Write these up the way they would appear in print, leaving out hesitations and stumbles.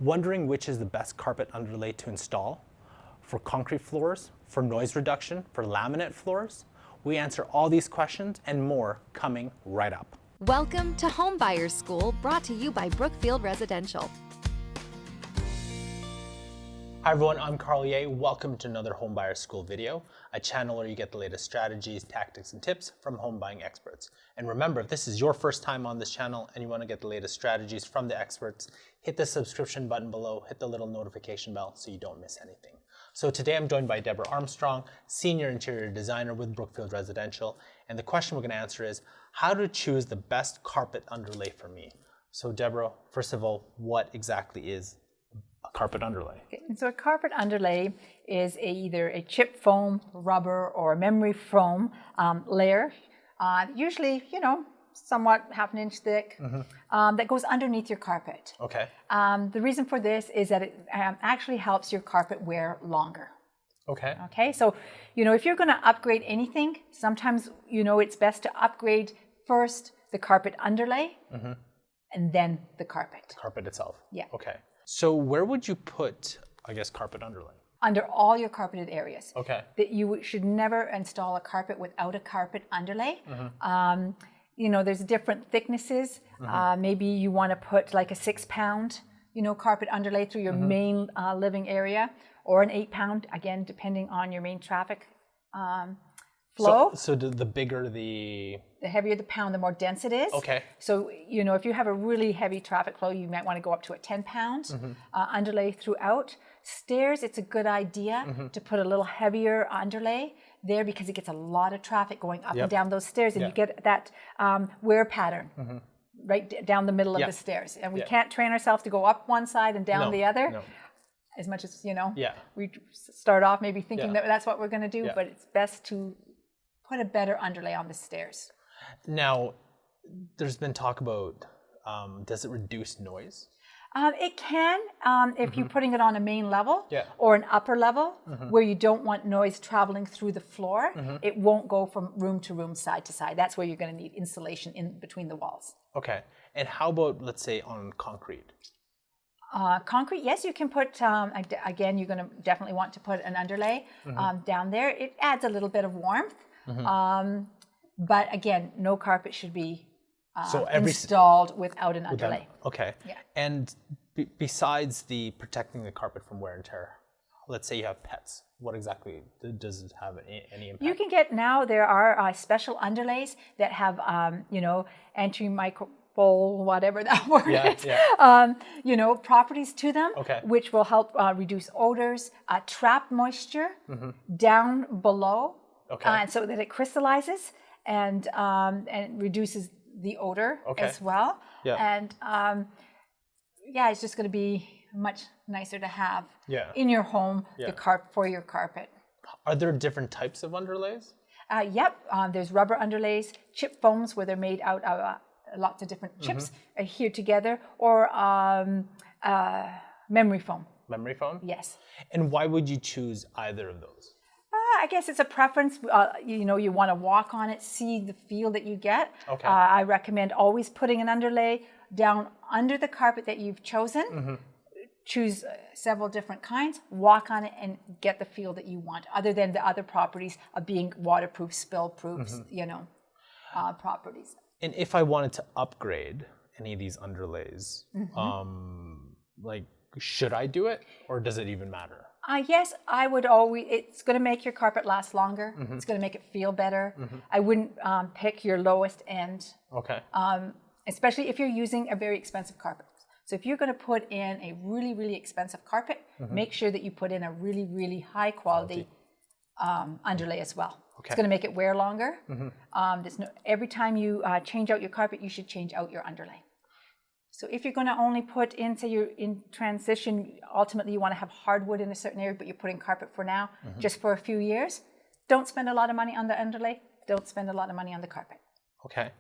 Wondering which is the best carpet underlay to install? For concrete floors, for noise reduction, for laminate floors? We answer all these questions and more coming right up. Welcome to Home Buyers School, brought to you by Brookfield Residential. Hi everyone, I'm Carl Ye. Welcome to another Home Buyers School video, a channel where you get the latest strategies, tactics, and tips from home buying experts. And remember, if this is your first time on this channel and you want to get the latest strategies from the experts, hit the subscription button below, hit the little notification bell so you don't miss anything. So today I'm joined by Deborah Armstrong, Senior Interior Designer with Brookfield Residential. And the question we're going to answer is, how to choose the best carpet underlay for me? So Deborah, first of all, what exactly is a carpet underlay? Okay. So a carpet underlay is either a chip foam, rubber, or a memory foam layer, usually, somewhat half an inch thick, that goes underneath your carpet. Okay. The reason for this is that it actually helps your carpet wear longer. Okay. Okay, so, if you're going to upgrade anything, sometimes, it's best to upgrade first the carpet underlay and then the carpet. The carpet itself. Yeah. Okay. So where would you put, carpet underlay? Under all your carpeted areas. Okay. That you should never install a carpet without a carpet underlay. There's different thicknesses. Maybe you want to put like a 6-pound, carpet underlay through your main living area, or an 8-pound, again, depending on your main traffic flow. So the bigger the heavier the pound, the more dense it is. Okay. So, if you have a really heavy traffic flow, you might want to go up to a 10-pound underlay throughout. Stairs, it's a good idea to put a little heavier underlay there because it gets a lot of traffic going up and down those stairs, and you get that wear pattern right down the middle of the stairs. And we can't train ourselves to go up one side and down the other. As much as, we start off maybe thinking that that's what we're going to do, but it's best to put a better underlay on the stairs. Now, there's been talk about, does it reduce noise? It can, if you're putting it on a main level or an upper level where you don't want noise traveling through the floor. It won't go from room to room, side to side. That's where you're going to need insulation in between the walls. Okay. And how about, let's say, on concrete? Concrete, yes, you can put, again, you're going to definitely want to put an underlay down there. It adds a little bit of warmth. But again, no carpet should be installed without an underlay. Okay. Yeah. And besides the protecting the carpet from wear and tear, let's say you have pets. What exactly does it have any impact? You can get now, there are special underlays that have, antimicrobial, whatever that word is, properties to them, which will help reduce odors, trap moisture down below, so that it crystallizes and reduces the odor as well. Yeah. And it's just going to be much nicer to have in your home for your carpet. Are there different types of underlays? There's rubber underlays, chip foams where they're made out of lots of different chips adhered together, or memory foam. Memory foam? Yes. And why would you choose either of those? I guess it's a preference. You want to walk on it, see the feel that you get. Okay. I recommend always putting an underlay down under the carpet that you've chosen. Choose several different kinds, walk on it, and get the feel that you want, other than the other properties of being waterproof, spill-proof, properties. And if I wanted to upgrade any of these underlays, should I do it, or does it even matter? Yes, I would always. It's going to make your carpet last longer. It's going to make it feel better. I wouldn't pick your lowest end. Okay. Especially if you're using a very expensive carpet. So if you're going to put in a really, really expensive carpet, make sure that you put in a really, really high quality underlay as well. Okay. It's going to make it wear longer. Every time you change out your carpet, you should change out your underlay. So if you're going to only put in, say you're in transition, ultimately you want to have hardwood in a certain area, but you're putting carpet for now, just for a few years, don't spend a lot of money on the underlay. Don't spend a lot of money on the carpet. Okay.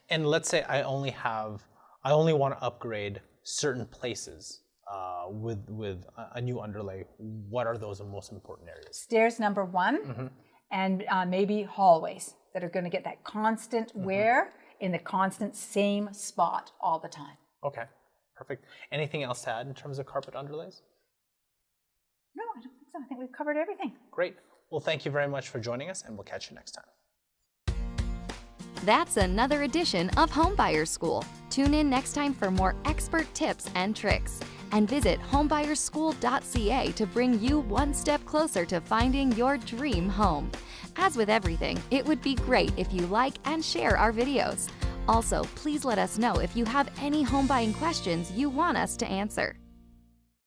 And let's say I only want to upgrade certain places with a new underlay. What are those most important areas? Stairs, number one, and maybe hallways that are going to get that constant wear in the constant same spot all the time. Okay, Perfect. Anything else to add in terms of carpet underlays? No, I don't think so. I think we've covered everything. Great. Well, thank you very much for joining us, and we'll catch you next time. That's another edition of Homebuyer School. Tune in next time for more expert tips and tricks. And visit homebuyersschool.ca to bring you one step closer to finding your dream home. As with everything, it would be great if you like and share our videos. Also, please let us know if you have any home buying questions you want us to answer.